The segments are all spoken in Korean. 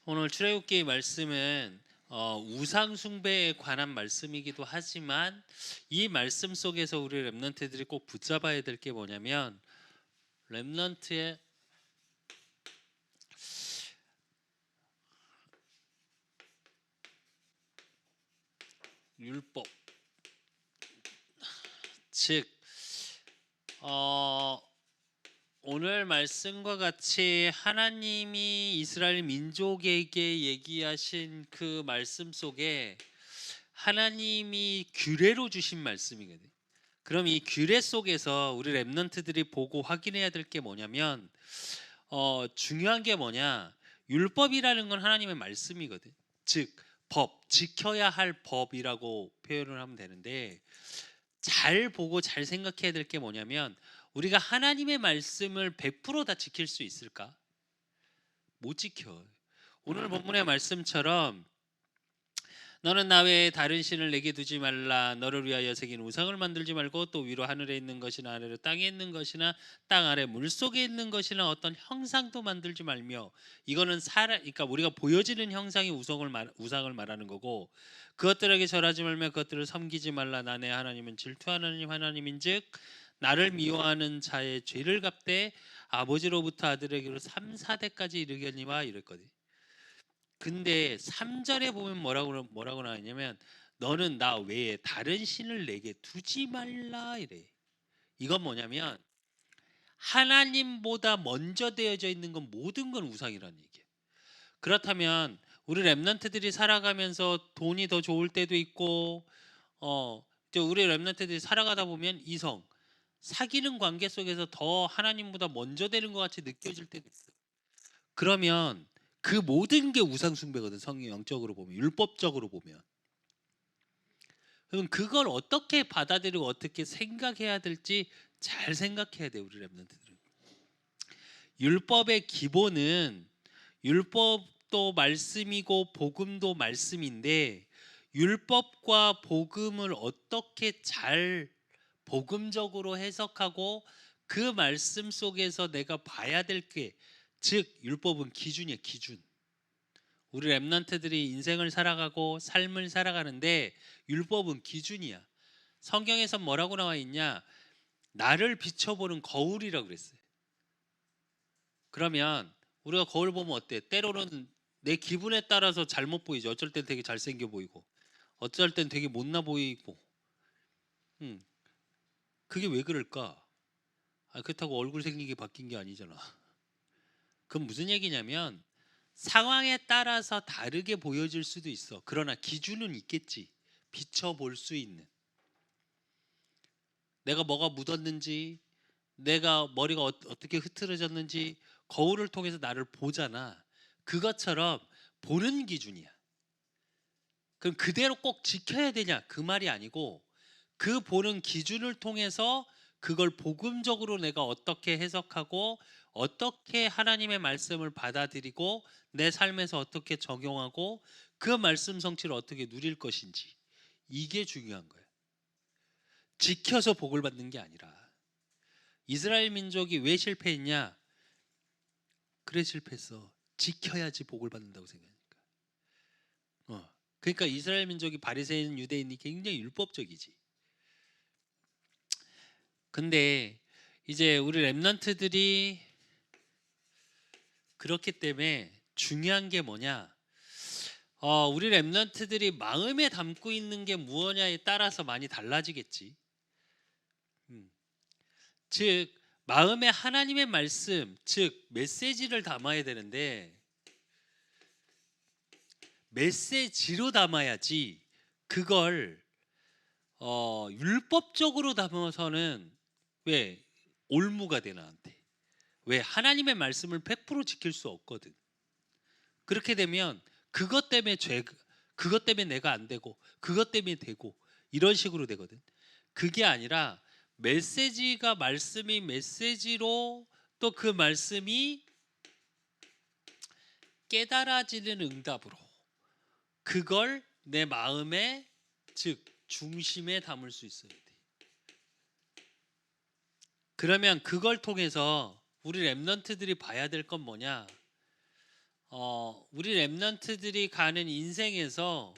오늘 출애굽기 말씀은 우상 숭배에 관한 말씀이기도 하지만 이 말씀 속에서 우리 렘넌트들이 꼭 붙잡아야 될 게 뭐냐면 렘넌트의 율법, 즉 어, 오늘 말씀과 같이 하나님이 이스라엘 민족에게 얘기하신 그 말씀 속에 하나님이 규례로 주신 말씀이거든요. 그럼 이 규례 속에서 우리 렘넌트들이 보고 확인해야 될 게 뭐냐면 중요한 게 뭐냐? 율법이라는 건 하나님의 말씀이거든. 즉 법, 지켜야 할 법이라고 표현을 하면 되는데 잘 보고 잘 생각해야 될 게 뭐냐면 우리가 하나님의 말씀을 100%다 지킬 수 있을까? 못 지켜. 오늘 본문의 말씀처럼 너는 나 외에 다른 신을 내게 두지 말라. 너를 위하여 새긴 우상을 만들지 말고 또 위로 하늘에 있는 것이나 아래로 땅에 있는 것이나 땅 아래 물 속에 있는 것이나 어떤 형상도 만들지 말며 이거는 그러니까 우리가 보여지는 형상이 우상을 말하는 거고 그것들에게 절하지 말며 그것들을 섬기지 말라. 나 내 하나님은 질투하는 하나님인즉 나를 미워하는 자의 죄를 갚되 아버지로부터 아들에게로 3, 4대까지 이르겠니와 이랬거든. 근데 3절에 보면 뭐라고 나왔냐면 너는 나 외에 다른 신을 내게 두지 말라 이래. 이건 뭐냐면 하나님보다 먼저 되어져 있는 건 모든 건 우상이라는 얘기예요. 그렇다면 우리 렘넌트들이 살아가면서 돈이 더 좋을 때도 있고 이제 우리 렘넌트들이 살아가다 보면 이성 사귀는 관계 속에서 더 하나님보다 먼저 되는 것 같이 느껴질 때도 있어요. 그러면 그 모든 게 우상 숭배거든. 성경 영적으로 보면 율법적으로 보면. 그럼 그걸 어떻게 받아들이고 어떻게 생각해야 될지 잘 생각해야 돼 우리 렘넌트들은. 율법의 기본은 율법도 말씀이고 복음도 말씀인데 율법과 복음을 어떻게 잘 복음적으로 해석하고 그 말씀 속에서 내가 봐야 될 게 즉 율법은 기준이야 기준. 우리 렘넌트들이 인생을 살아가고 삶을 살아가는데 율법은 기준이야. 성경에서 뭐라고 나와 있냐? 나를 비춰보는 거울이라고 그랬어요. 그러면 우리가 거울 보면 어때? 때로는 내 기분에 따라서 잘못 보이죠. 어쩔 땐 되게 잘생겨 보이고, 어쩔 땐 되게 못나 보이고. 음, 그게 왜 그럴까? 그렇다고 얼굴 생긴 게 바뀐 게 아니잖아. 그럼 무슨 얘기냐면 상황에 따라서 다르게 보여질 수도 있어. 그러나 기준은 있겠지. 비춰볼 수 있는. 내가 뭐가 묻었는지, 내가 머리가 어떻게 흐트러졌는지 거울을 통해서 나를 보잖아. 그것처럼 보는 기준이야. 그럼 그대로 꼭 지켜야 되냐? 그 말이 아니고 그 보는 기준을 통해서 그걸 복음적으로 내가 어떻게 해석하고 어떻게 하나님의 말씀을 받아들이고 내 삶에서 어떻게 적용하고 그 말씀 성취를 어떻게 누릴 것인지 이게 중요한 거예요. 지켜서 복을 받는 게 아니라 이스라엘 민족이 왜 실패했냐? 그래 실패했어. 지켜야지 복을 받는다고 생각하니까. 그러니까 이스라엘 민족이 바리새인 유대인이 굉장히 율법적이지. 근데 이제 우리 렘넌트들이 그렇기 때문에 중요한 게 뭐냐? 우리 렘넌트들이 마음에 담고 있는 게 무엇냐에 따라서 많이 달라지겠지. 음. 즉 마음에 하나님의 말씀, 즉 메시지를 담아야 되는데 메시지로 담아야지 그걸 율법적으로 담아서는 왜 올무가 돼 나한테. 왜 하나님의 말씀을 100% 지킬 수 없거든. 그렇게 되면 그것 때문에 그것 때문에 내가 안 되고 그것 때문에 되고 이런 식으로 되거든. 그게 아니라 메시지가 말씀이 메시지로 또 그 말씀이 깨달아지는 응답으로 그걸 내 마음에 즉 중심에 담을 수 있어야 돼. 그러면 그걸 통해서 우리 렘넌트들이 봐야 될 건 뭐냐? 우리 렘넌트들이 가는 인생에서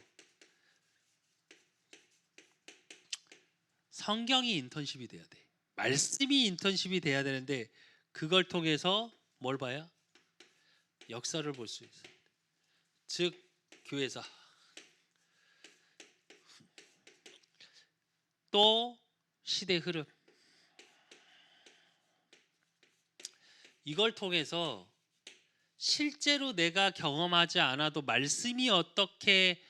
성경이 인턴십이 돼야 돼. 말씀이 인턴십이 돼야 되는데 그걸 통해서 뭘 봐야? 역사를 볼 수 있어. 즉 교회사. 또 시대 흐름. 이걸 통해서 실제로 내가 경험하지 않아도 말씀이 어떻게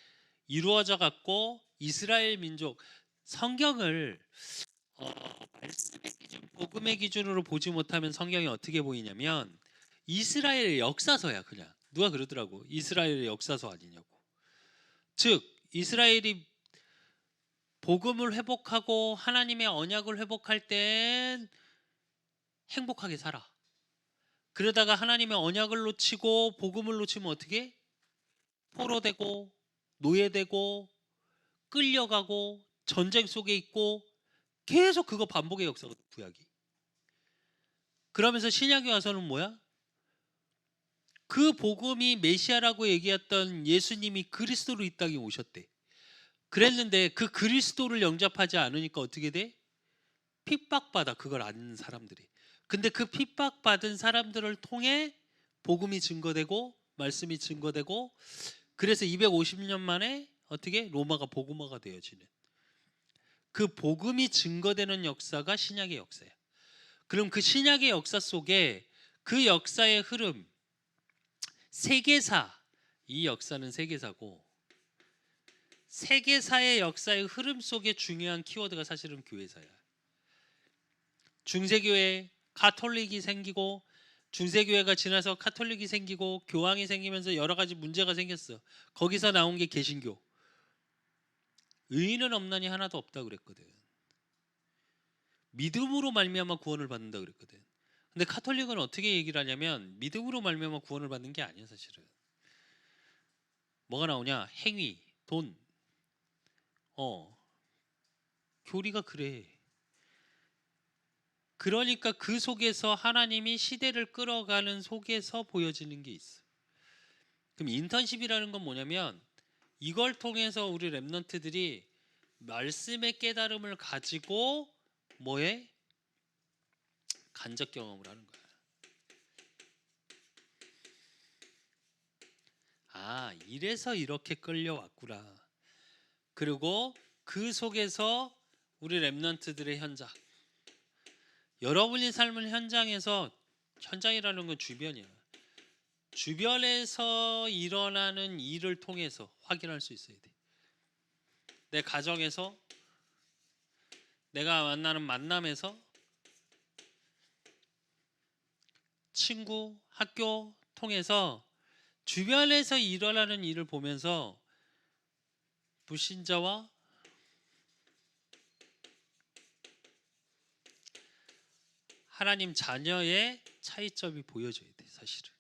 이루어져 갖고 이스라엘 민족 성경을 말씀의 기준, 복음의 기준으로 보지 못하면 성경이 어떻게 보이냐면 이스라엘의 역사서야. 그냥 누가 그러더라고. 이스라엘의 역사서 아니냐고. 즉 이스라엘이 복음을 회복하고 하나님의 언약을 회복할 땐 행복하게 살아. 그러다가 하나님의 언약을 놓치고 복음을 놓치면 어떻게? 포로되고 노예되고 끌려가고 전쟁 속에 있고 계속 그거 반복의 역사거든 구약이. 그러면서 신약에 와서는 뭐야? 그 복음이 메시아라고 얘기했던 예수님이 그리스도로 이 땅에 오셨대. 그랬는데 그 그리스도를 영접하지 않으니까 어떻게 돼? 핍박받아. 그걸 아는 사람들이. 근데 그 핍박받은 사람들을 통해 복음이 증거되고 말씀이 증거되고 그래서 250년 만에 어떻게 로마가 복음화가 되어지는 그 복음이 증거되는 역사가 신약의 역사야. 그럼 그 신약의 역사 속에 그 역사의 흐름 세계사, 이 역사는 세계사고 세계사의 역사의 흐름 속에 중요한 키워드가 사실은 교회사야. 중세교회 가톨릭이 생기고 중세교회가 지나서 카톨릭이 생기고 교황이 생기면서 여러 가지 문제가 생겼어. 거기서 나온 게 개신교. 의인은 없나니 하나도 없다 그랬거든. 믿음으로 말미암아 구원을 받는다 그랬거든. 근데 카톨릭은 어떻게 얘기를 하냐면 믿음으로 말미암아 구원을 받는 게 아니야 사실은. 뭐가 나오냐? 행위, 돈. 교리가 그래. 그러니까 그 속에서 하나님이 시대를 끌어가는 속에서 보여지는 게 있어. 그럼 인턴십이라는 건 뭐냐면 이걸 통해서 우리 렘넌트들이 말씀의 깨달음을 가지고 뭐해? 간접 경험을 하는 거야. 아, 이래서 이렇게 끌려왔구나. 그리고 그 속에서 우리 렘넌트들의 현장. 여러분이 삶은 현장에서 현장이라는 건 주변이야. 주변에서 일어나는 일을 통해서 확인할 수 있어야 돼. 내 가정에서 내가 만나는 만남에서 친구, 학교 통해서 주변에서 일어나는 일을 보면서 불신자와 하나님 자녀의 차이점이 보여져야 돼 사실은.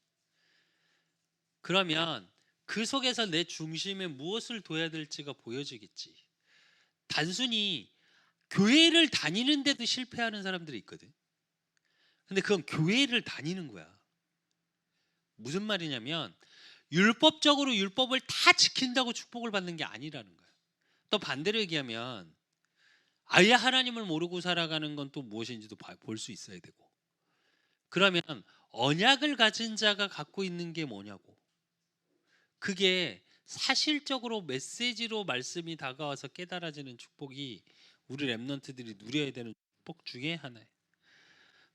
그러면 그 속에서 내 중심에 무엇을 둬야 될지가 보여지겠지. 단순히 교회를 다니는데도 실패하는 사람들이 있거든. 근데 그건 교회를 다니는 거야. 무슨 말이냐면 율법적으로 율법을 다 지킨다고 축복을 받는 게 아니라는 거야. 또 반대로 얘기하면 아예 하나님을 모르고 살아가는 건 또 무엇인지도 볼 수 있어야 되고. 그러면 언약을 가진 자가 갖고 있는 게 뭐냐고. 그게 사실적으로 메시지로 말씀이 다가와서 깨달아지는 축복이 우리 렘넌트들이 누려야 되는 축복 중에 하나예요.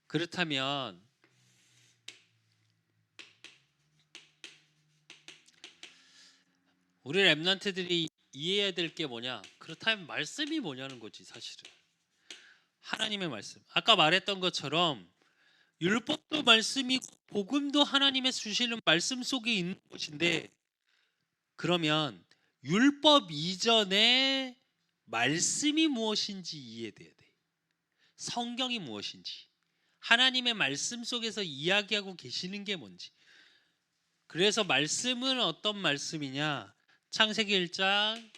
그렇다면 우리 렘넌트들이 이해해야 될 게 뭐냐? 그렇다면 말씀이 뭐냐는 거지 사실은. 하나님의 말씀. 아까 말했던 것처럼 율법도 말씀이고 복음도 하나님의 주시는 말씀 속에 있는 것인데 그러면 율법 이전에 말씀이 무엇인지 이해돼야 돼. 성경이 무엇인지. 하나님의 말씀 속에서 이야기하고 계시는 게 뭔지. 그래서 말씀은 어떤 말씀이냐? 창세기 1장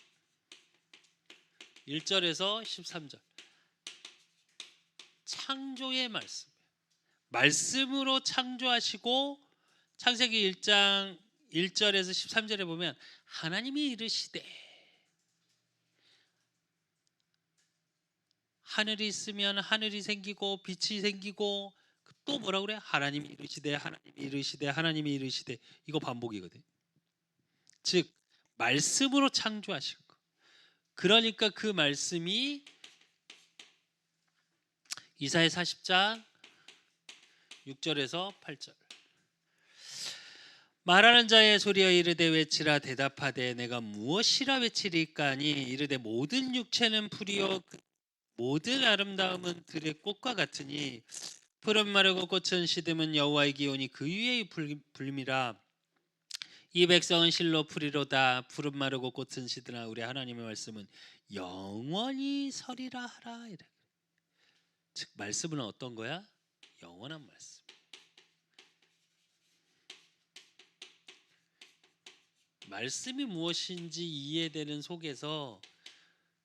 1절에서 13절. 창조의 말씀. 말씀으로 창조하시고 창세기 1장 1절에서 13절에 보면 하나님이 이르시되, 하늘이 있으면 하늘이 생기고 빛이 생기고, 또 뭐라 그래? 하나님이 이르시되, 하나님이 이르시되, 하나님이 이르시되. 이거 반복이거든. 즉 말씀으로 창조하신 거. 그러니까 그 말씀이 이사야 40장 6절에서 8절. 말하는 자의 소리여 이르되 외치라. 대답하되 내가 무엇이라 외치리까니. 이르되 모든 육체는 풀이요 모든 아름다움은 들의 꽃과 같으니 푸른 마르고 꽃은 시듬은 여호와의 기온이 그 위에 불림이라. 이 백성은 실로 풀이로다. 푸른 마르고 꽃은 시드나 우리 하나님의 말씀은 영원히 서리라 하라. 이래. 즉 말씀은 어떤 거야? 영원한 말씀. 말씀이 무엇인지 이해되는 속에서,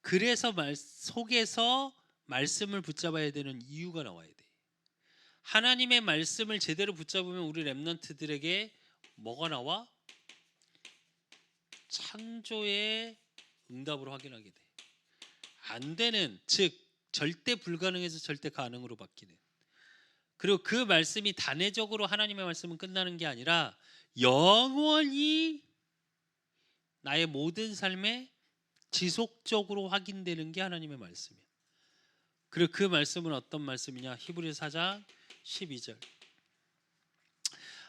그래서 속에서 말씀을 붙잡아야 되는 이유가 나와야 돼. 하나님의 말씀을 제대로 붙잡으면 우리 렘넌트들에게 뭐가 나와? 창조의 응답으로 확인하게 돼. 안 되는, 즉 절대 불가능해서 절대 가능으로 바뀌는. 그리고 그 말씀이 단회적으로 하나님의 말씀은 끝나는 게 아니라 영원히 나의 모든 삶에 지속적으로 확인되는 게 하나님의 말씀이야. 그리고 그 말씀은 어떤 말씀이냐? 히브리서 4장 12절.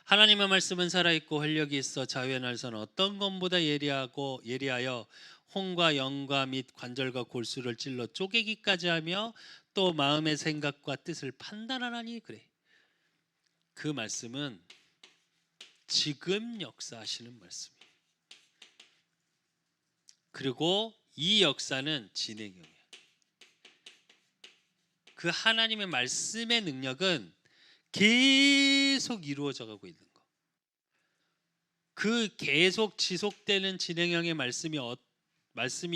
하나님의 말씀은 살아있고 활력이 있어 자유의 날선 어떤 것보다 예리하여 혼과 영과 및 관절과 골수를 찔러 쪼개기까지 하며 또 마음의 생각과 뜻을 판단하나니. 그래. 그 말씀은 지금 역사하시는 말씀이에요. 그리고 이 역사는 진행형이에요. 그 하나님의 말씀의 능력은 계속 이루어져 가고 있는 거. 그 계속 지속되는 진행형의 말씀이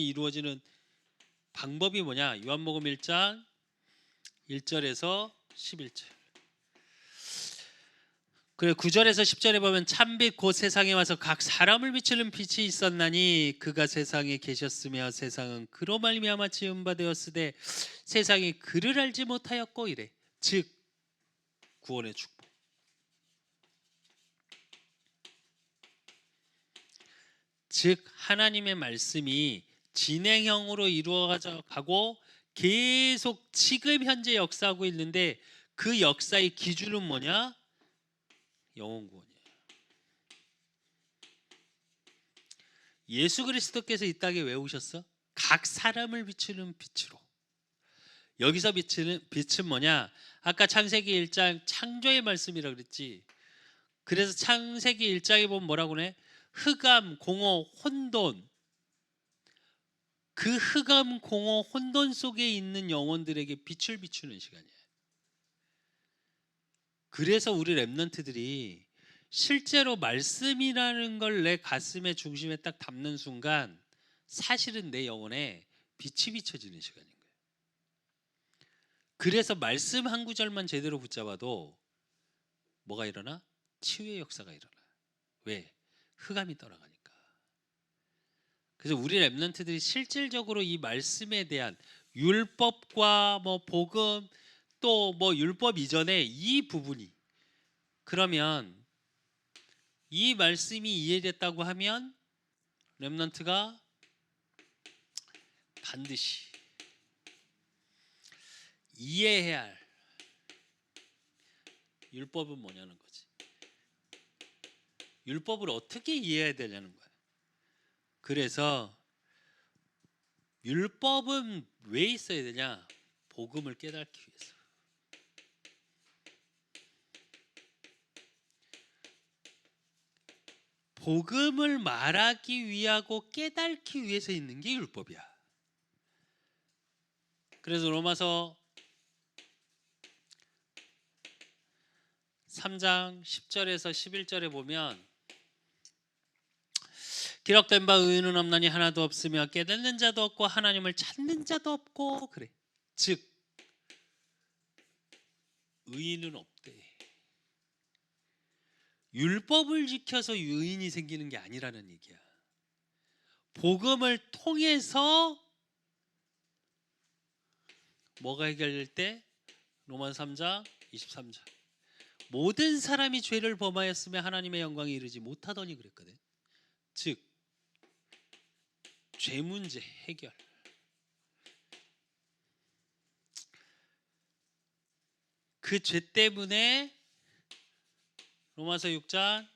이루어지는 방법이 뭐냐? 요한복음 1장 1절에서 11절. 그래 9절에서 10절에 보면 참빛 곧 세상에 와서 각 사람을 비추는 빛이 있었나니 그가 세상에 계셨으며 세상은 그로 말미암아 지은 바 되었으되 세상이 그를 알지 못하였고. 이래. 즉 구원의 축복. 즉 하나님의 말씀이 진행형으로 이루어져 가고 계속 지금 현재 역사하고 있는데 그 역사의 기준은 뭐냐? 영원 구원이에요. 예수 그리스도께서 이 땅에 왜 오셨어? 각 사람을 비추는 빛으로. 여기서 빛은 뭐냐? 아까 창세기 1장 창조의 말씀이라 그랬지. 그래서 창세기 1장에 보면 뭐라고 그래? 흑암, 공허, 혼돈. 그 흑암, 공허, 혼돈 속에 있는 영혼들에게 빛을 비추는 시간이에요. 그래서 우리 렘넌트들이 실제로 말씀이라는 걸 내 가슴의 중심에 딱 담는 순간 사실은 내 영혼에 빛이 비춰지는 시간인 거예요. 그래서 말씀 한 구절만 제대로 붙잡아도 뭐가 일어나? 치유의 역사가 일어나. 왜? 흑암이 떠나가니까. 그래서 우리 렘넌트들이 실질적으로 이 말씀에 대한 율법과 뭐 복음 또 뭐 율법 이전에 이 부분이, 그러면 이 말씀이 이해됐다고 하면 렘넌트가 반드시 이해해야 할 율법은 뭐냐는 거지. 율법을 어떻게 이해해야 되냐는 거야. 그래서 율법은 왜 있어야 되냐? 복음을 깨닫기 위해서. 복음을 말하기 위하고 깨닫기 위해서 있는 게 율법이야. 그래서 로마서 3장 10절에서 11절에 보면 기록된 바 의인은 없나니 하나도 없으며 깨닫는 자도 없고 하나님을 찾는 자도 없고. 그래. 즉 의인은 없대. 율법을 지켜서 의인이 생기는 게 아니라는 얘기야. 복음을 통해서 뭐가 해결될 때? 로마서 3장 23절. 모든 사람이 죄를 범하였으며 하나님의 영광에 이르지 못하더니 그랬거든. 즉 죄 문제 해결. 그 죄 때문에 로마서 6장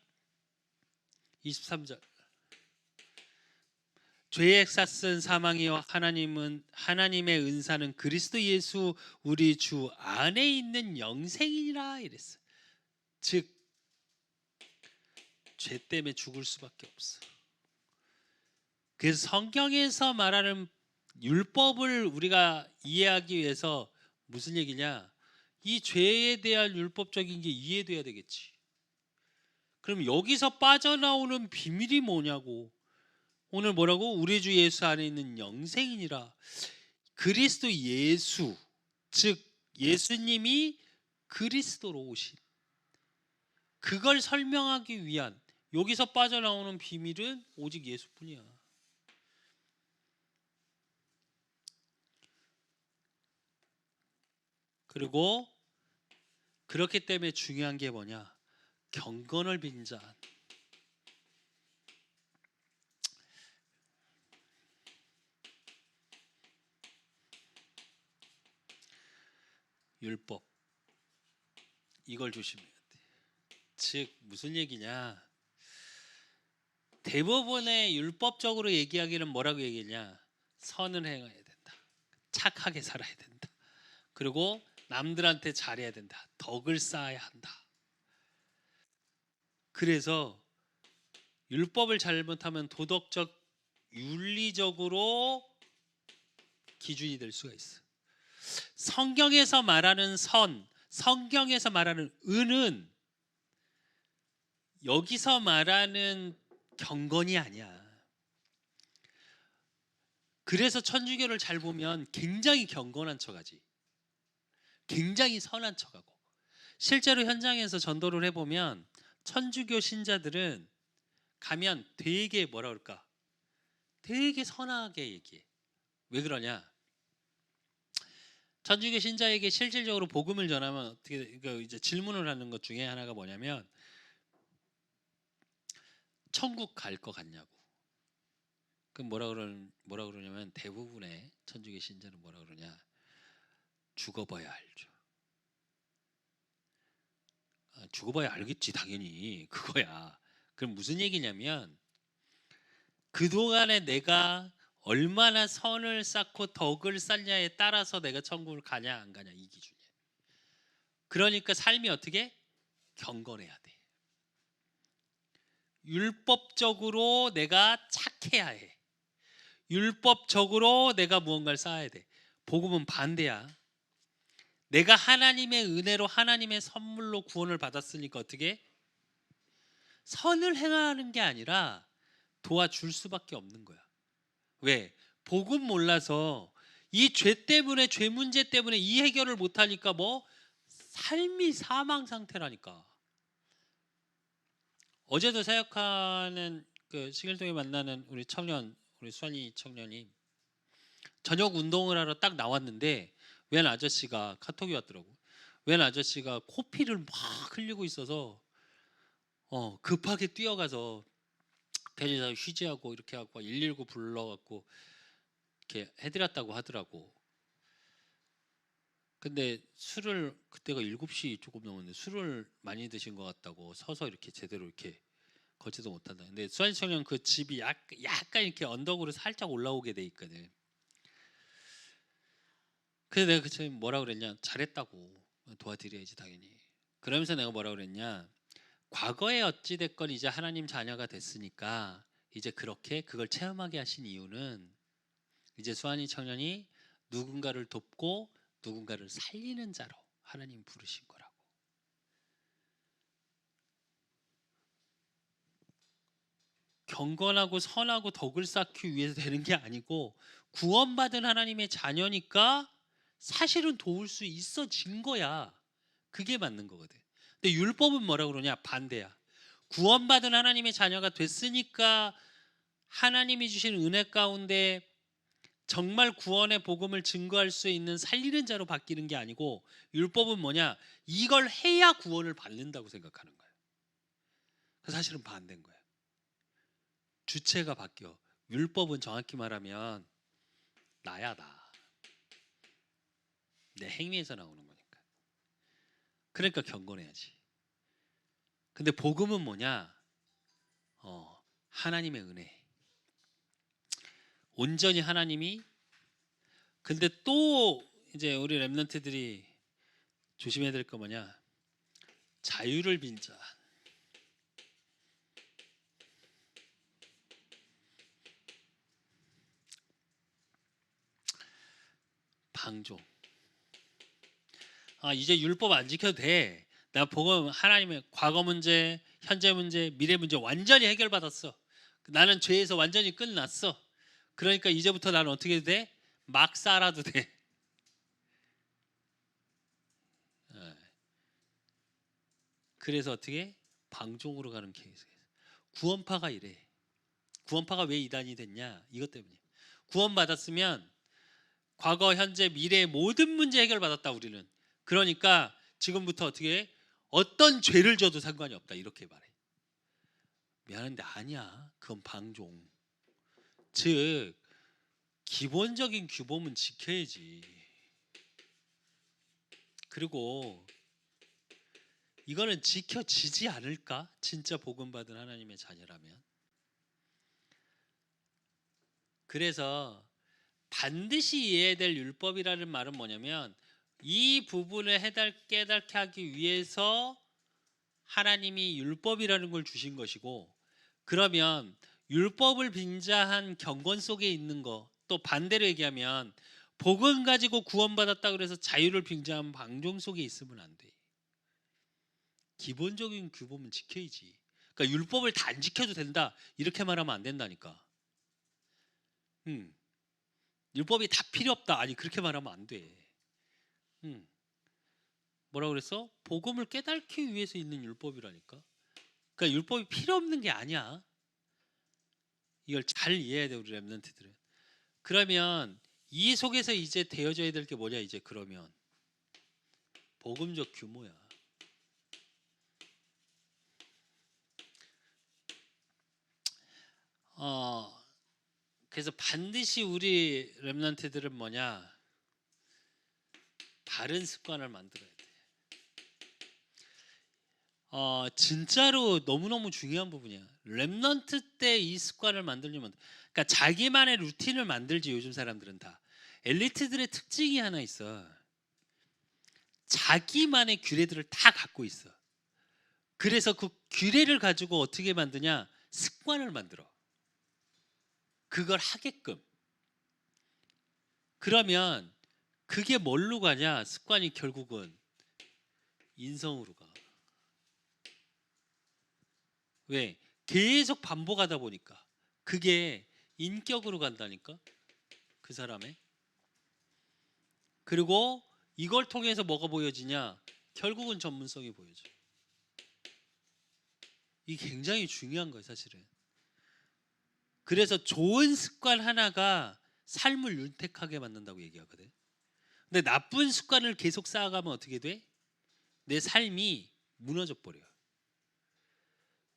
23절. 죄의 삭은 사망이요 하나님의 은사는 그리스도 예수 우리 주 안에 있는 영생이라 이랬어. 즉 죄 때문에 죽을 수밖에 없어. 그래서 성경에서 말하는 율법을 우리가 이해하기 위해서 무슨 얘기냐? 이 죄에 대한 율법적인 게 이해돼야 되겠지. 그럼 여기서 빠져나오는 비밀이 뭐냐고. 오늘 뭐라고? 우리 주 예수 안에 있는 영생이니라. 그리스도 예수, 즉 예수님이 그리스도로 오신, 그걸 설명하기 위한, 여기서 빠져나오는 비밀은 오직 예수뿐이야. 그리고 그렇기 때문에 중요한 게 뭐냐? 경건을 빈 자. 율법, 이걸 조심해야 돼. 즉 무슨 얘기냐? 대부분의 율법적으로 얘기하기는 뭐라고 얘기했냐? 선을 행해야 된다, 착하게 살아야 된다, 그리고 남들한테 잘해야 된다, 덕을 쌓아야 한다. 그래서 율법을 잘못하면 도덕적, 윤리적으로 기준이 될 수가 있어. 성경에서 말하는 선, 성경에서 말하는 은은 여기서 말하는 경건이 아니야. 그래서 천주교를 잘 보면 굉장히 경건한 척하지, 굉장히 선한 척하고. 실제로 현장에서 전도를 해보면 천주교 신자들은 가면 되게 뭐라 그럴까, 되게 선하게 얘기해. 왜 그러냐? 천주교 신자에게 실질적으로 복음을 전하면 어떻게, 이제 질문을 하는 것 중에 하나가 뭐냐면 천국 갈 것 같냐고. 그럼 뭐라 그러냐면 대부분의 천주교 신자는 뭐라 그러냐? 죽어봐야 알죠. 죽어봐야 알겠지, 당연히 그거야. 그럼 무슨 얘기냐면 그동안에 내가 얼마나 선을 쌓고 덕을 쌓냐에 따라서 내가 천국을 가냐 안 가냐, 이 기준이야. 그러니까 삶이 어떻게? 경건해야 돼. 율법적으로 내가 착해야 해. 율법적으로 내가 무언가를 쌓아야 돼. 복음은 반대야. 내가 하나님의 은혜로, 하나님의 선물로 구원을 받았으니까 어떻게? 선을 행하는 게 아니라 도와줄 수밖에 없는 거야. 왜? 복음 몰라서 이 죄 때문에, 죄 문제 때문에 이 해결을 못하니까 뭐 삶이 사망 상태라니까. 어제도 사역하는 그 신길동에 만나는 우리 청년, 우리 수환이 청년이 저녁 운동을 하러 딱 나왔는데 웬 아저씨가 카톡이 왔더라고. 웬 아저씨가 코피를 막 흘리고 있어서 급하게 뛰어가서 대리사 휴지하고 이렇게 하고 119 불러갖고 이렇게 해드렸다고 하더라고. 근데 술을, 그때가 7시 조금 넘었는데 술을 많이 드신 것 같다고 서서 이렇게 제대로 이렇게 걷지도 못한다. 근데 수환 청년 그 집이 약간 이렇게 언덕으로 살짝 올라오게 돼 있거든. 그래서 내가 그 친구 뭐라 그랬냐? 잘했다고, 도와드려야지 당연히. 그러면서 내가 뭐라 그랬냐? 과거에 어찌 됐건 이제 하나님 자녀가 됐으니까 이제 그렇게 그걸 체험하게 하신 이유는 이제 수환이 청년이 누군가를 돕고 누군가를 살리는 자로 하나님 부르신 거라고. 경건하고 선하고 덕을 쌓기 위해서 되는 게 아니고 구원받은 하나님의 자녀니까 사실은 도울 수 있어진 거야. 그게 맞는 거거든. 근데 율법은 뭐라 그러냐? 반대야. 구원받은 하나님의 자녀가 됐으니까 하나님이 주신 은혜 가운데 정말 구원의 복음을 증거할 수 있는 살리는 자로 바뀌는 게 아니고, 율법은 뭐냐? 이걸 해야 구원을 받는다고 생각하는 거예요. 사실은 반대인 거예요. 주체가 바뀌어. 율법은 정확히 말하면 나야 나. 내 행위에서 나오는 거니까. 그러니까 경건해야지. 근데 복음은 뭐냐? 하나님의 은혜. 온전히 하나님이. 근데 또 이제 우리 렘넌트들이 조심해야 될 거 뭐냐? 자유를 빈자. 방종. 이제 율법 안 지켜도 돼. 나 복음 하나님의 과거 문제, 현재 문제, 미래 문제 완전히 해결받았어. 나는 죄에서 완전히 끝났어. 그러니까 이제부터 나는 어떻게 돼? 막 살아도 돼. 그래서 어떻게? 방종으로 가는 케이스가 있어. 구원파가 이래. 구원파가 왜 이단이 됐냐? 이것 때문에. 구원받았으면 과거, 현재, 미래의 모든 문제 해결받았다 우리는. 그러니까 지금부터 어떻게 해? 어떤 죄를 져도 상관이 없다 이렇게 말해. 미안한데 아니야. 그건 방종. 즉 기본적인 규범은 지켜야지. 그리고 이거는 지켜지지 않을까? 진짜 복음받은 하나님의 자녀라면. 그래서 반드시 이해해야 될 율법이라는 말은 뭐냐면, 이 부분을 깨닫게 하기 위해서 하나님이 율법이라는 걸 주신 것이고, 그러면 율법을 빙자한 경건 속에 있는 거, 또 반대로 얘기하면 복음 가지고 구원받았다 그래서 자유를 빙자한 방종 속에 있으면 안 돼. 기본적인 규범은 지켜야지. 그러니까 율법을 다 안 지켜도 된다 이렇게 말하면 안 된다니까. 율법이 다 필요 없다, 아니 그렇게 말하면 안 돼. 뭐라 그랬어? 복음을 깨닫기 위해서 있는 율법이라니까. 그러니까 율법이 필요 없는 게 아니야. 이걸 잘 이해해야 돼 우리 렘넌트들은. 그러면 이 속에서 이제 되어져야 될 게 뭐냐? 이제 그러면 복음적 규모야. 그래서 반드시 우리 렘넌트들은 뭐냐? 바른 습관을 만들어야 돼. 진짜로 너무너무 중요한 부분이야. 렘넌트 때 이 습관을 만들려면, 그러니까 자기만의 루틴을 만들지. 요즘 사람들은 다. 엘리트들의 특징이 하나 있어. 자기만의 규례들을 다 갖고 있어. 그래서 그 규례를 가지고 어떻게 만드냐? 습관을 만들어. 그걸 하게끔. 그러면 그게 뭘로 가냐? 습관이 결국은 인성으로 가. 왜? 계속 반복하다 보니까 그게 인격으로 간다니까, 그 사람의. 그리고 이걸 통해서 뭐가 보여지냐? 결국은 전문성이 보여져. 이게 굉장히 중요한 거예요 사실은. 그래서 좋은 습관 하나가 삶을 윤택하게 만든다고 얘기하거든. 근데 나쁜 습관을 계속 쌓아가면 어떻게 돼? 내 삶이 무너져 버려.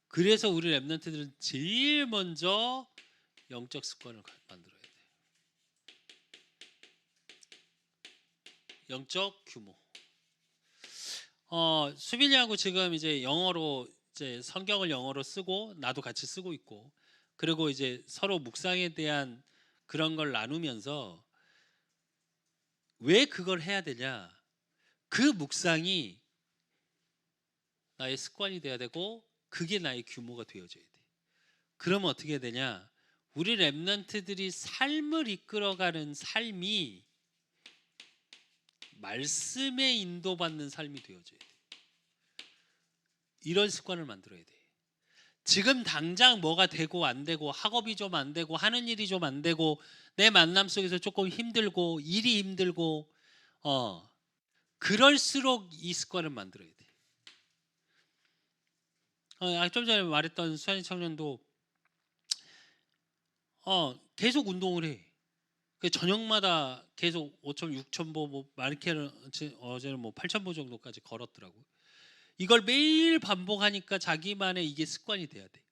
그래서 우리 렘넌트들은 제일 먼저 영적 습관을 만들어야 돼. 영적 규모. 수빈이하고 지금 이제 영어로 이제 성경을 영어로 쓰고 나도 같이 쓰고 있고, 그리고 이제 서로 묵상에 대한 그런 걸 나누면서 왜 그걸 해야 되냐? 그 묵상이 나의 습관이 돼야 되고 그게 나의 규모가 되어져야 돼. 그러면 어떻게 되냐? 우리 렘넌트들이 삶을 이끌어가는 삶이 말씀에 인도받는 삶이 되어져야 돼. 이런 습관을 만들어야 돼. 지금 당장 뭐가 되고 안 되고, 학업이 좀 안 되고, 하는 일이 좀 안 되고, 내 만남 속에서 조금 힘들고, 일이 힘들고, 그럴수록 이 습관을 만들어야 돼. 좀 전에 말했던 수산인 청년도 계속 운동을 해. 그 저녁마다 계속 5천, 6천 보, 많게는 어제는 뭐 8천 보 정도까지 걸었더라고. 이걸 매일 반복하니까 자기만의 이게 습관이 돼야 돼.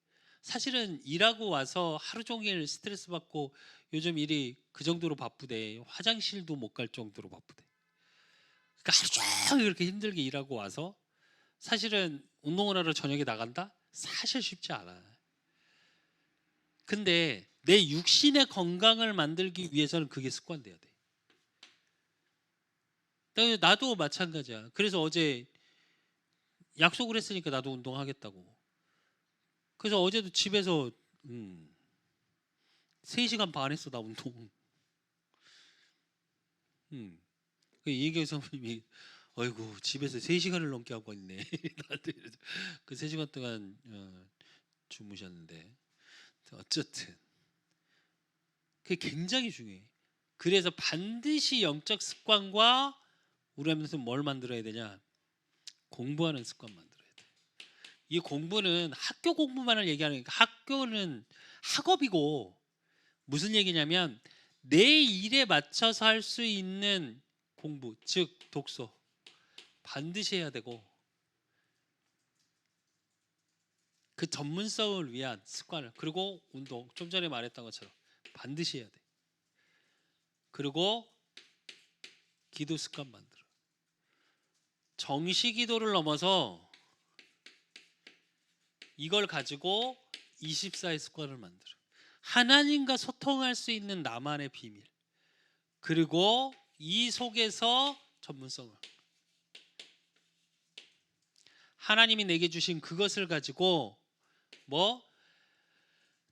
사실은 일하고 와서 하루 종일 스트레스 받고 요즘 일이 그 정도로 바쁘대. 화장실도 못 갈 정도로 바쁘대. 그러니까 하루 종일 이렇게 힘들게 일하고 와서 사실은 운동을 하러 저녁에 나간다? 사실 쉽지 않아. 근데 내 육신의 건강을 만들기 위해서는 그게 습관돼야 돼. 나도 마찬가지야. 그래서 어제 약속을 했으니까 나도 운동하겠다고. 그래서 어제도 집에서 3시간 반 했어 나 운동. 그 이혜경 선배님이 어이구 집에서 3시간을 넘게 하고 있네. 나한테 그 3시간 동안 주무셨는데 어쨌든 그게 굉장히 중요해. 그래서 반드시 영적 습관과 우리 하면서 뭘 만들어야 되냐? 공부하는 습관 만들어야 돼. 이 공부는 학교 공부만을 얘기하는 거니까 학교는 학업이고 무슨 얘기냐면 내 일에 맞춰서 할 수 있는 공부, 즉 독서 반드시 해야 되고 그 전문성을 위한 습관을 그리고 운동 좀 전에 말했던 것처럼 반드시 해야 돼. 그리고 기도 습관 만들어. 정시 기도를 넘어서 이걸 가지고 24의 습관을 만들어. 하나님과 소통할 수 있는 나만의 비밀. 그리고 이 속에서 전문성을. 하나님이 내게 주신 그것을 가지고 뭐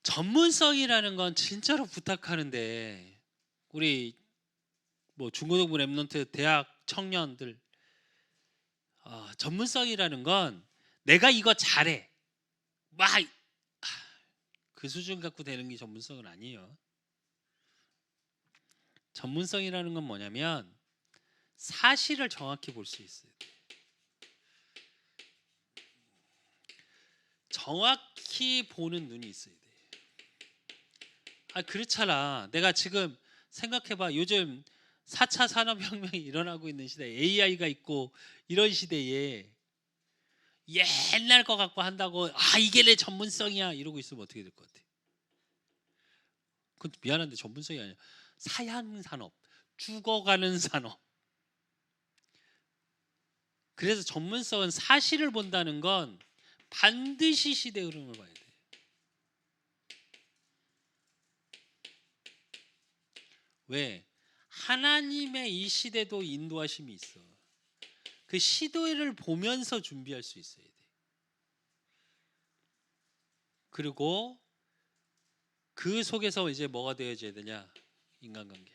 전문성이라는 건 진짜로 부탁하는데 우리 뭐 중고등부 랩런트 대학 청년들 전문성이라는 건 내가 이거 잘해 막 그 수준 갖고 되는 게 전문성은 아니에요. 전문성이라는 건 뭐냐면 사실을 정확히 볼 수 있어요. 정확히 보는 눈이 있어야 돼. 그렇잖아. 내가 지금 생각해봐. 요즘 4차 산업혁명이 일어나고 있는 시대에 AI가 있고 이런 시대에 옛날 거 갖고 한다고 이게 내 전문성이야 이러고 있으면 어떻게 될 것 같아? 그건 미안한데 전문성이 아니야. 사양산업, 죽어가는 산업. 그래서 전문성은 사실을 본다는 건 반드시 시대 흐름을 봐야 돼. 왜? 하나님의 이 시대도 인도하심이 있어. 그 시도를 보면서 준비할 수 있어야 돼. 그리고 그 속에서 이제 뭐가 되어져야 되냐? 인간관계.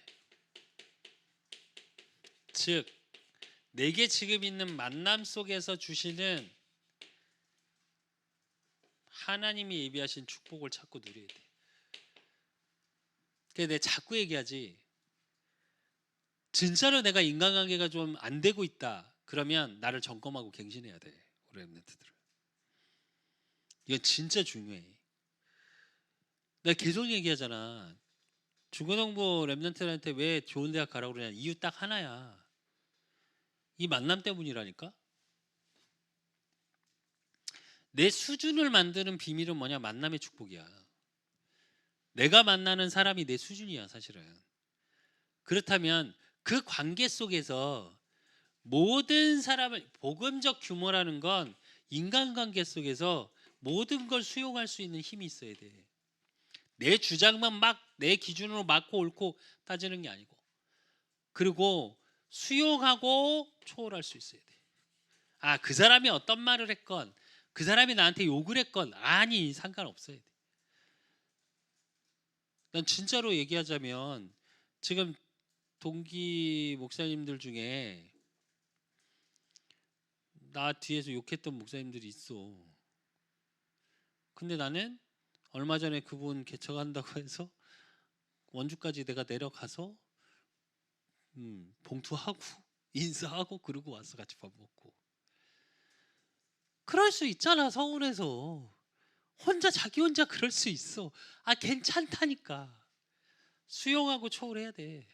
즉 내게 지금 있는 만남 속에서 주시는 하나님이 예비하신 축복을 찾고 누려야 돼. 그래서 내가 자꾸 얘기하지. 진짜로 내가 인간관계가 좀 안 되고 있다. 그러면 나를 점검하고 갱신해야 돼. 우리 랩런트들은. 이건 진짜 중요해. 내가 계속 얘기하잖아. 중고등부 랩런트들한테 왜 좋은 대학 가라고 그러냐. 이유 딱 하나야. 이 만남 때문이라니까. 내 수준을 만드는 비밀은 뭐냐? 만남의 축복이야. 내가 만나는 사람이 내 수준이야 사실은. 그렇다면 그 관계 속에서 모든 사람을 복음적 규모라는 건 인간관계 속에서 모든 걸 수용할 수 있는 힘이 있어야 돼. 내 주장만 막 내 기준으로 맞고 옳고 따지는 게 아니고 그리고 수용하고 초월할 수 있어야 돼. 그 사람이 어떤 말을 했건 그 사람이 나한테 욕을 했건 상관없어야 돼. 난 진짜로 얘기하자면 지금 동기 목사님들 중에 나 뒤에서 욕했던 목사님들이 있어. 근데 나는 얼마 전에 그분 개척한다고 해서 원주까지 내가 내려가서 봉투하고 인사하고 그러고 와서 같이 밥 먹고. 그럴 수 있잖아. 서울에서 혼자 자기 혼자 그럴 수 있어. 아 괜찮다니까. 수용하고 초월해야 돼.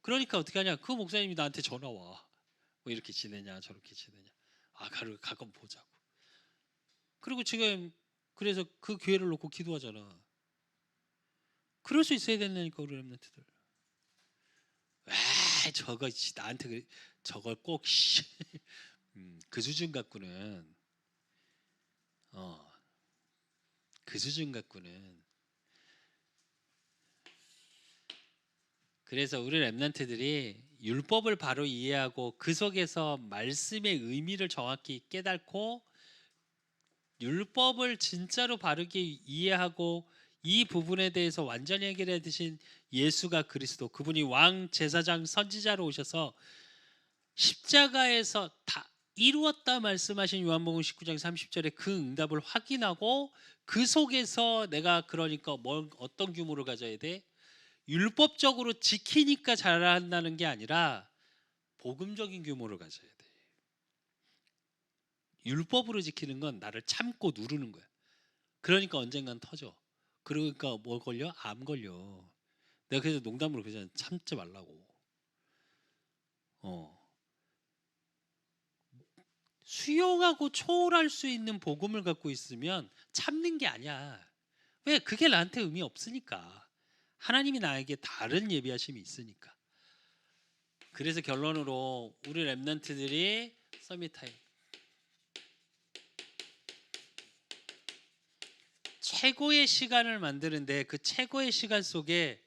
그러니까 어떻게 하냐? 그 목사님이 나한테 전화 와. 뭐 이렇게 지내냐 저렇게 지내냐. 아 가끔 보자고. 그리고 지금 그래서 그 교회를 놓고 기도하잖아. 그럴 수 있어야 된다니까 우리 렘넌트들. 왜 저거 나한테 저걸 꼭 그 수준 갖고는 그 수준 갖고는 그래서 우리 렘넌트들이 율법을 바로 이해하고 그 속에서 말씀의 의미를 정확히 깨닫고 율법을 진짜로 바르게 이해하고 이 부분에 대해서 완전히 해결해 드신 예수가 그리스도, 그분이 왕, 제사장, 선지자로 오셔서 십자가에서 다 이루었다 말씀하신 요한복음 19장 30절에 그 응답을 확인하고 그 속에서 내가 그러니까 어떤 규모를 가져야 돼? 율법적으로 지키니까 잘한다는 게 아니라 복음적인 규모를 가져야 돼. 율법으로 지키는 건 나를 참고 누르는 거야. 그러니까 언젠간 터져. 그러니까 뭐 걸려? 암 걸려. 내가 그래서 농담으로 그러잖아. 참지 말라고. 수용하고 초월할 수 있는 복음을 갖고 있으면 참는 게 아니야. 왜? 그게 나한테 의미 없으니까. 하나님이 나에게 다른 예비하심이 있으니까. 그래서 결론으로 우리 렘넌트들이 서밋타임 최고의 시간을 만드는데 그 최고의 시간 속에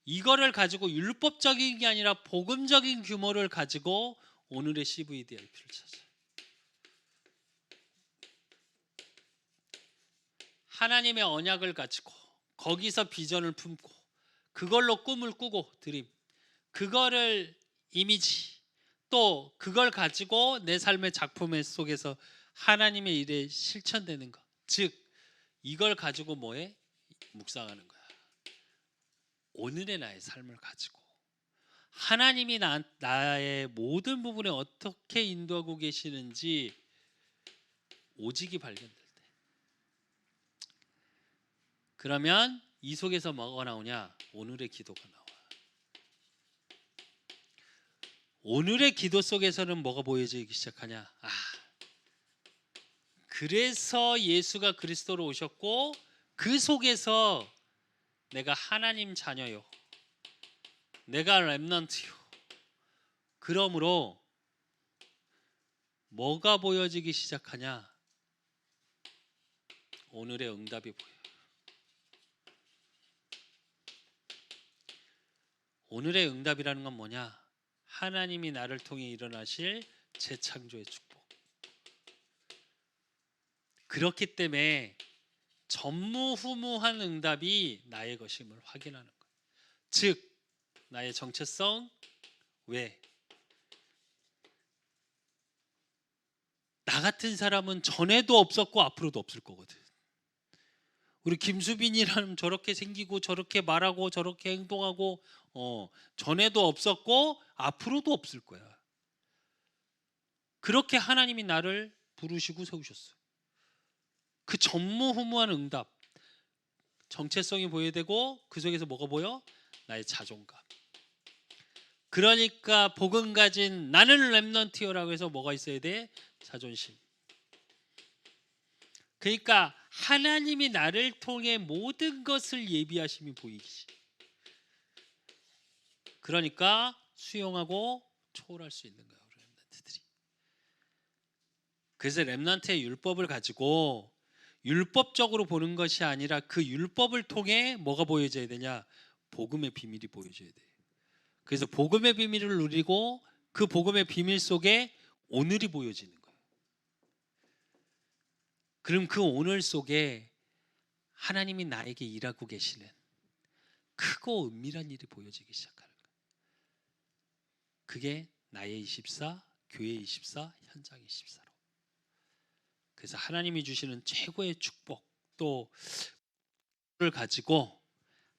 이거를 가지고 율법적인 게 아니라 복음적인 규모를 가지고 오늘의 CVDIP를 찾아. 하나님의 언약을 가지고 거기서 비전을 품고 그걸로 꿈을 꾸고 드림, 그거를 이미지, 또 그걸 가지고 내 삶의 작품 속에서 하나님의 일에 실천되는 것, 즉 이걸 가지고 뭐해? 묵상하는 거야. 오늘의 나의 삶을 가지고 하나님이 나의 모든 부분에 어떻게 인도하고 계시는지 오직이 발견될 때, 그러면 이 속에서 뭐가 나오냐? 오늘의 기도가 나와. 오늘의 기도 속에서는 뭐가 보여지기 시작하냐? 그래서 예수가 그리스도로 오셨고 그 속에서 내가 하나님 자녀요, 내가 렘넌트요. 그러므로 뭐가 보여지기 시작하냐? 오늘의 응답이 보여. 오늘의 응답이라는 건 뭐냐? 하나님이 나를 통해 일어나실 재창조의 축복. 그렇기 때문에 전무후무한 응답이 나의 것임을 확인하는 거예요. 즉 나의 정체성. 왜? 나 같은 사람은 전에도 없었고 앞으로도 없을 거거든. 우리 김수빈이라는 저렇게 생기고 저렇게 말하고 저렇게 행동하고 전에도 없었고 앞으로도 없을 거야. 그렇게 하나님이 나를 부르시고 세우셨어요. 그 전무후무한 응답, 정체성이 보여야 되고 그 속에서 뭐가 보여? 나의 자존감. 그러니까 복음 가진 나는 렘넌트요라고 해서 뭐가 있어야 돼? 자존심. 그러니까 하나님이 나를 통해 모든 것을 예비하심이 보이기. 그러니까 수용하고 초월할 수 있는 거예요, 우리 렘넌트들이. 그래서 렘넌트의 율법을 가지고 율법적으로 보는 것이 아니라 그 율법을 통해 뭐가 보여져야 되냐? 복음의 비밀이 보여져야 돼요. 그래서 복음의 비밀을 누리고 그 복음의 비밀 속에 오늘이 보여지는 거예요. 그럼 그 오늘 속에 하나님이 나에게 일하고 계시는 크고 은밀한 일이 보여지기 시작하는 거예요. 그게 나의 24, 교회 24, 현장 24로. 그래서 하나님이 주시는 최고의 축복 또를 가지고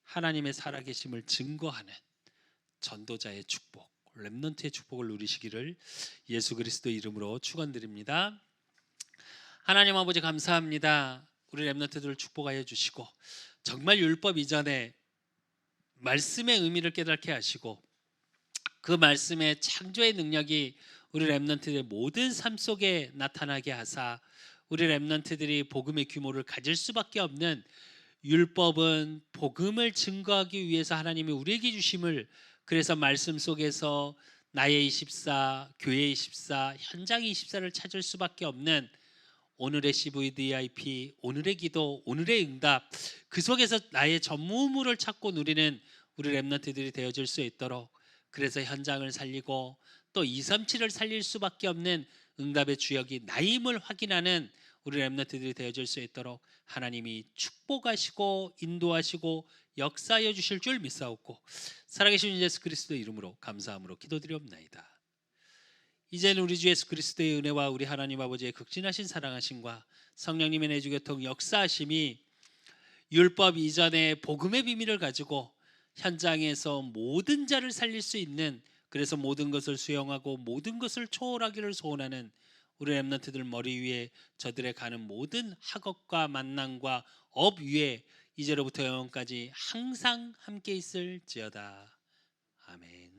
하나님의 살아계심을 증거하는 전도자의 축복, 렘넌트의 축복을 누리시기를 예수 그리스도 이름으로 축원드립니다. 하나님 아버지 감사합니다. 우리 렘넌트들을 축복하여 주시고 정말 율법 이전에 말씀의 의미를 깨닫게 하시고 그 말씀의 창조의 능력이 우리 렘넌트들의 모든 삶 속에 나타나게 하사 우리 렘넌트들이 복음의 규모를 가질 수밖에 없는 율법은 복음을 증거하기 위해서 하나님이 우리에게 주심을 그래서 말씀 속에서 나의 24, 교회 24, 현장 24를 찾을 수밖에 없는 오늘의 CVDIP, 오늘의 기도, 오늘의 응답 그 속에서 나의 전무후무를 찾고 누리는 우리 렘넌트들이 되어질 수 있도록 그래서 현장을 살리고 또 237을 살릴 수밖에 없는 응답의 주역이 나임을 확인하는 우리 렘넌트들이 되어질 수 있도록 하나님이 축복하시고 인도하시고 역사하여 주실 줄 믿사옵고 살아계신 예수 그리스도의 이름으로 감사함으로 기도드리옵나이다. 이제는 우리 주 예수 그리스도의 은혜와 우리 하나님 아버지의 극진하신 사랑하심과 성령님의 내주교통 역사하심이 율법 이전의 복음의 비밀을 가지고 현장에서 모든 자를 살릴 수 있는 그래서 모든 것을 수용하고 모든 것을 초월하기를 소원하는 우리 렘넌트들 머리 위에 저들의 가는 모든 학업과 만남과 업 위에 이제로부터 영원까지 항상 함께 있을지어다. 아멘.